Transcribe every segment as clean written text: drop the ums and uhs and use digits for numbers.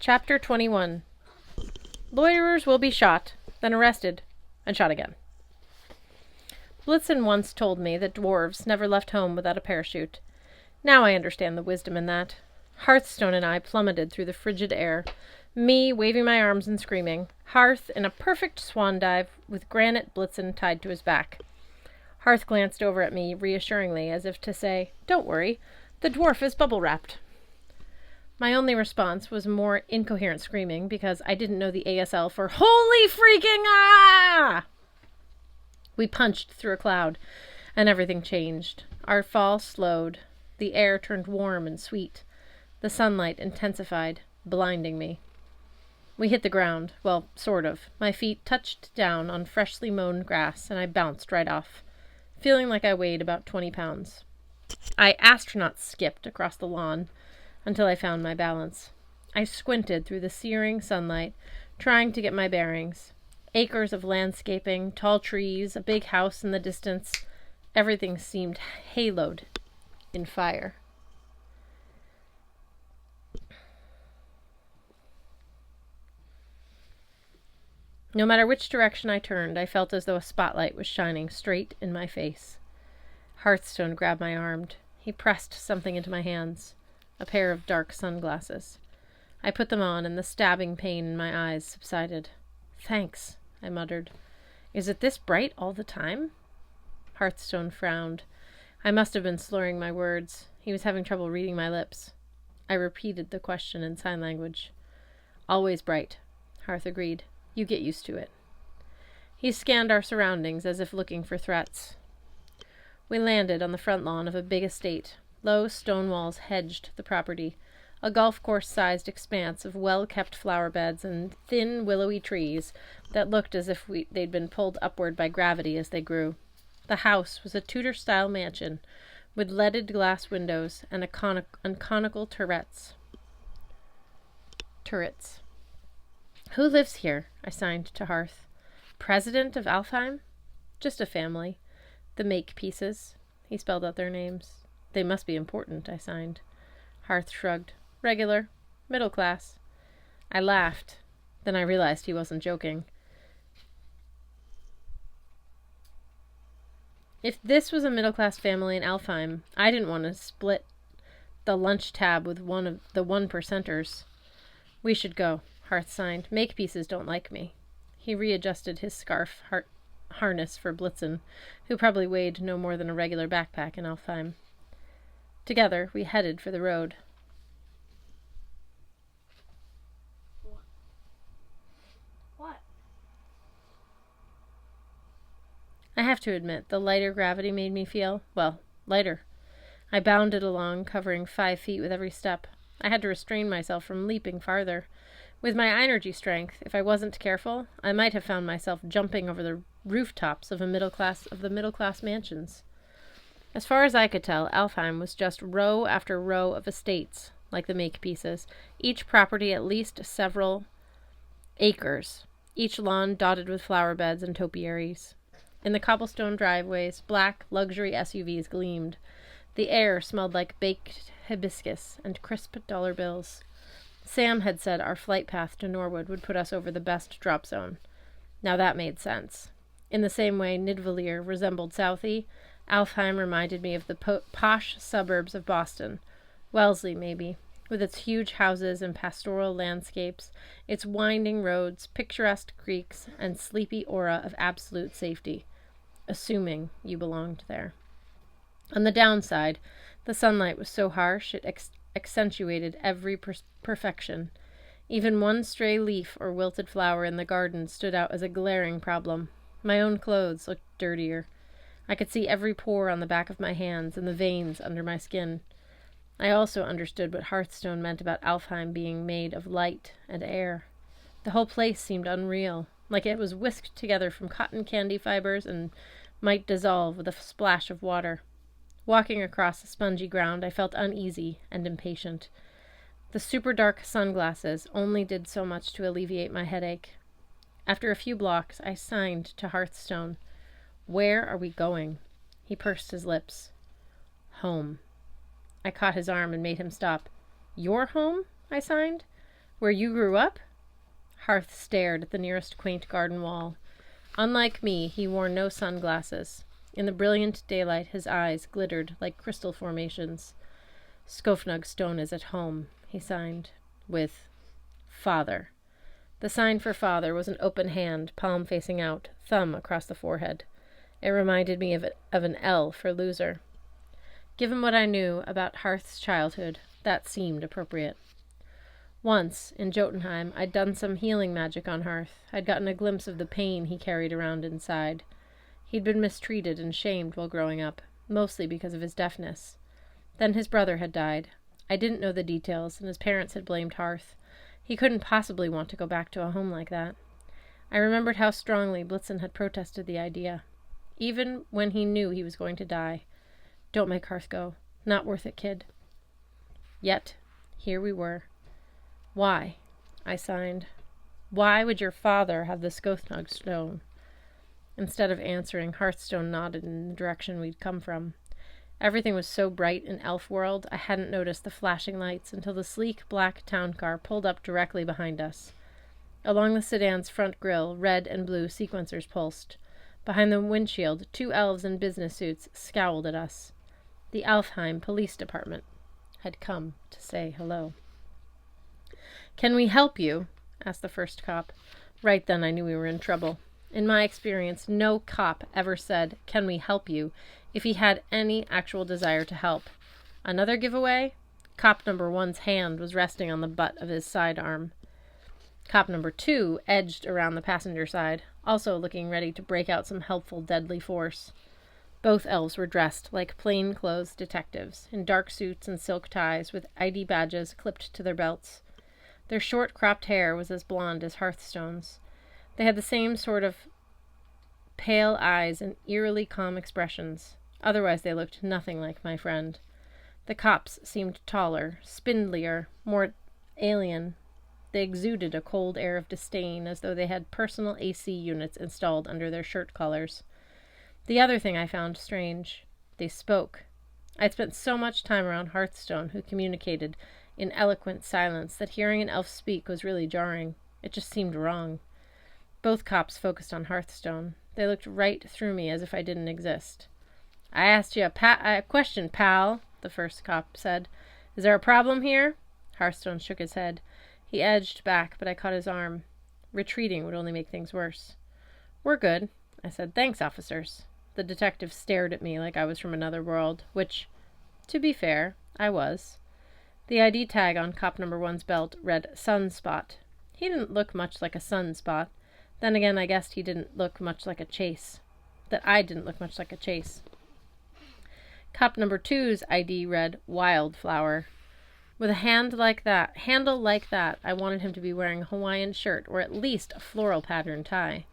Chapter 21. Loiterers will be shot, then arrested, and shot again. Blitzen once told me that dwarves never left home without a parachute. Now I understand the wisdom in that. Hearthstone and I plummeted through the frigid air, me waving my arms and screaming, Hearth in a perfect swan dive with Granite Blitzen tied to his back. Hearth glanced over at me reassuringly, as if to say, "Don't worry, the dwarf is bubble-wrapped." My only response was more incoherent screaming, because I didn't know the ASL for "Holy freaking ah!" We punched through a cloud, and everything changed. Our fall slowed. The air turned warm and sweet. The sunlight intensified, blinding me. We hit the ground. Well, sort of. My feet touched down on freshly mown grass, and I bounced right off, feeling like I weighed about 20 pounds. I astronaut skipped across the lawn until I found my balance. I squinted through the searing sunlight, trying to get my bearings. Acres of landscaping, tall trees, a big house in the distance. Everything seemed haloed in fire. No matter which direction I turned, I felt as though a spotlight was shining straight in my face. Hearthstone grabbed my arm. He pressed something into my hands. A pair of dark sunglasses. I put them on, and the stabbing pain in my eyes subsided. "Thanks," I muttered. "Is it this bright all the time?" Hearthstone frowned. I must have been slurring my words. He was having trouble reading my lips. I repeated the question in sign language. "Always bright," Hearth agreed. "You get used to it." He scanned our surroundings as if looking for threats. We landed on the front lawn of a big estate. Low stone walls hedged the property, a golf course-sized expanse of well-kept flower beds and thin, willowy trees that looked as if they'd been pulled upward by gravity as they grew. The house was a Tudor-style mansion with leaded glass windows and conical turrets. "Who lives here?" I signed to Hearth. "President of Alfheim?" "Just a family. The Makepeaces." He spelled out their names. "They must be important," I signed. Hearth shrugged. "Regular. Middle class." I laughed. Then I realized he wasn't joking. If this was a middle-class family in Alfheim, I didn't want to split the lunch tab with one of the 1%ers. "We should go," Hearth signed. "Makepeaces don't like me." He readjusted his scarf harness for Blitzen, who probably weighed no more than a regular backpack in Alfheim. Together, we headed for the road. What? I have to admit, the lighter gravity made me feel, well, lighter. I bounded along, covering 5 feet with every step. I had to restrain myself from leaping farther. With my energy strength, if I wasn't careful, I might have found myself jumping over the rooftops of the middle-class mansions. As far as I could tell, Alfheim was just row after row of estates, like the Makepeaces, each property at least several acres, each lawn dotted with flower beds and topiaries. In the cobblestone driveways, black luxury SUVs gleamed. The air smelled like baked hibiscus and crisp dollar bills. Sam had said our flight path to Norwood would put us over the best drop zone. Now that made sense. In the same way Nidvallir resembled Southie, Alfheim reminded me of the posh suburbs of Boston. Wellesley, maybe, with its huge houses and pastoral landscapes, its winding roads, picturesque creeks, and sleepy aura of absolute safety, assuming you belonged there. On the downside, the sunlight was so harsh it accentuated every perfection. Even one stray leaf or wilted flower in the garden stood out as a glaring problem. My own clothes looked dirtier. I could see every pore on the back of my hands and the veins under my skin. I also understood what Hearthstone meant about Alfheim being made of light and air. The whole place seemed unreal, like it was whisked together from cotton candy fibers and might dissolve with a splash of water. Walking across the spongy ground, I felt uneasy and impatient. The super dark sunglasses only did so much to alleviate my headache. After a few blocks, I signed to Hearthstone. "Where are we going?" He pursed his lips. "Home." I caught his arm and made him stop. "Your home?" I signed. Where you grew up? Hearth stared at the nearest quaint garden wall. Unlike me, he wore no sunglasses. In the brilliant daylight, his eyes glittered like crystal formations. Skofnug Stone is at home, he signed, with Father. The sign for father was an open hand, palm facing out, thumb across the forehead. It reminded me of an L for loser. Given what I knew about Hearth's childhood, that seemed appropriate. Once, in Jotunheim, I'd done some healing magic on Hearth. I'd gotten a glimpse of the pain he carried around inside. He'd been mistreated and shamed while growing up, mostly because of his deafness. Then his brother had died. I didn't know the details, and his parents had blamed Hearth. He couldn't possibly want to go back to a home like that. I remembered how strongly Blitzen had protested the idea, even when he knew he was going to die. Don't make Hearth go. Not worth it, kid. Yet, here we were. Why? I signed. Why would your father have the Skofnug Stone? Instead of answering, Hearthstone nodded in the direction we'd come from. Everything was so bright in Elf World, I hadn't noticed the flashing lights until the sleek black town car pulled up directly behind us. Along the sedan's front grille, red and blue sequencers pulsed. Behind the windshield, 2 elves in business suits scowled at us. The Alfheim Police Department had come to say hello. "Can we help you?" asked the first cop. Right then I knew we were in trouble. In my experience, no cop ever said, "Can we help you?" if he had any actual desire to help. Another giveaway? Cop number 1's hand was resting on the butt of his sidearm. Cop number 2 edged around the passenger side, also looking ready to break out some helpful deadly force. Both elves were dressed like plain-clothes detectives, in dark suits and silk ties with ID badges clipped to their belts. Their short cropped hair was as blonde as Hearthstone's. They had the same sort of pale eyes and eerily calm expressions. Otherwise they looked nothing like my friend. The cops seemed taller, spindlier, more alien. They exuded a cold air of disdain, as though they had personal AC units installed under their shirt collars. The other thing I found strange. They spoke. I'd spent so much time around Hearthstone, who communicated in eloquent silence, that hearing an elf speak was really jarring. It just seemed wrong. Both cops focused on Hearthstone. They looked right through me as if I didn't exist. "I asked you a question, pal," the first cop said. "Is there a problem here?" Hearthstone shook his head. He edged back, but I caught his arm. Retreating would only make things worse. "We're good," I said. "Thanks, officers." The detective stared at me like I was from another world, which, to be fair, I was. The ID tag on cop number 1's belt read Sunspot. He didn't look much like a sunspot. Then again, I guessed he didn't look much like a chase. That I didn't look much like a chase. Cop number 2's ID read Wildflower. With a handle like that, I wanted him to be wearing a Hawaiian shirt or at least a floral pattern tie.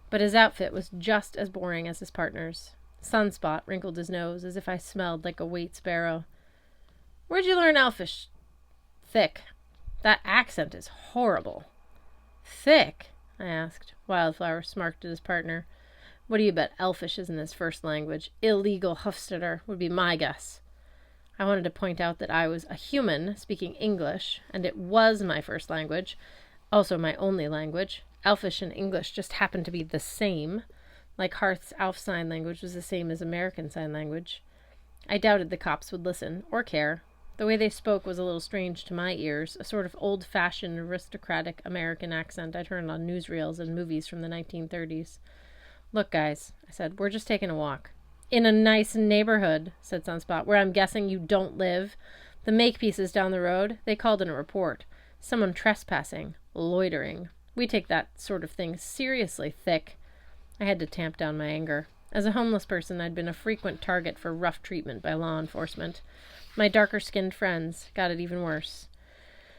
But his outfit was just as boring as his partner's. Sunspot wrinkled his nose as if I smelled like a wheat sparrow. "Where'd you learn Elfish?" "Thick. That accent is horrible." "Thick?" I asked. Wildflower smirked at his partner. "What do you bet Elfish isn't his first language? Illegal Hofstadter would be my guess." I wanted to point out that I was a human speaking English, and it was my first language, also my only language. Elfish and English just happened to be the same, like Hearth's Alf Sign Language was the same as American Sign Language. I doubted the cops would listen, or care. The way they spoke was a little strange to my ears, a sort of old-fashioned, aristocratic American accent I'd heard on newsreels and movies from the 1930s. "Look, guys," I said, "we're just taking a walk." "In a nice neighborhood," said Sunspot, "where I'm guessing you don't live. The Makepeace down the road. They called in a report. Someone trespassing. Loitering. We take that sort of thing seriously, Thick." I had to tamp down my anger. As a homeless person, I'd been a frequent target for rough treatment by law enforcement. My darker-skinned friends got it even worse.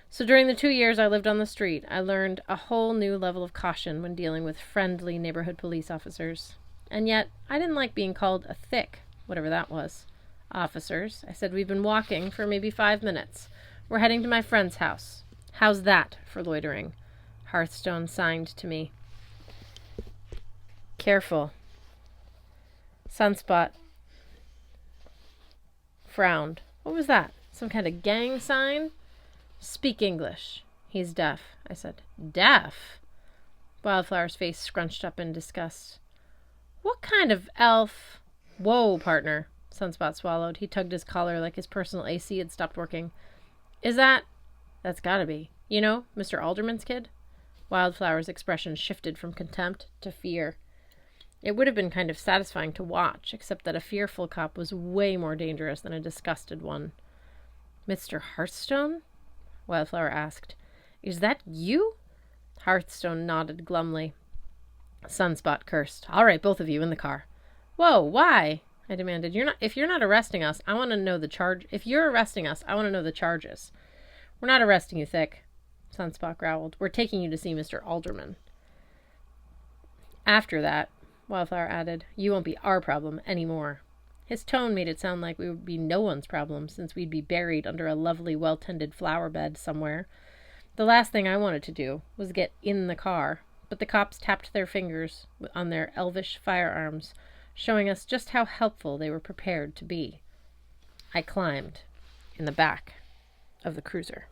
So during the 2 years I lived on the street, I learned a whole new level of caution when dealing with friendly neighborhood police officers. And yet, I didn't like being called a thick, whatever that was. "Officers," I said, "we've been walking for maybe 5 minutes. We're heading to my friend's house. How's that for loitering?" Hearthstone signed to me. "Careful." Sunspot frowned. What was that? Some kind of gang sign? "Speak English," He's deaf, I said. Deaf? Wildflower's face scrunched up in disgust. What kind of elf? Whoa, partner, Sunspot swallowed. He tugged his collar like his personal AC had stopped working. Is that? That's gotta be. You know, Mr. Alderman's kid? Wildflower's expression shifted from contempt to fear. It would have been kind of satisfying to watch, except that a fearful cop was way more dangerous than a disgusted one. Mr. Hearthstone? Wildflower asked. Is that you? Hearthstone nodded glumly. Sunspot cursed. All right, both of you in the car. Whoa, why? I demanded. If you're not arresting us, I want to know the charge. If you're arresting us, I want to know the charges. We're not arresting you, Thick, Sunspot growled. We're taking you to see Mr. Alderman. After that, Wildflower added, you won't be our problem anymore. His tone made it sound like we would be no one's problem, since we'd be buried under a lovely, well-tended flower bed somewhere. The last thing I wanted to do was get in the car, but the cops tapped their fingers on their elvish firearms, showing us just how helpful they were prepared to be. I climbed in the back of the cruiser.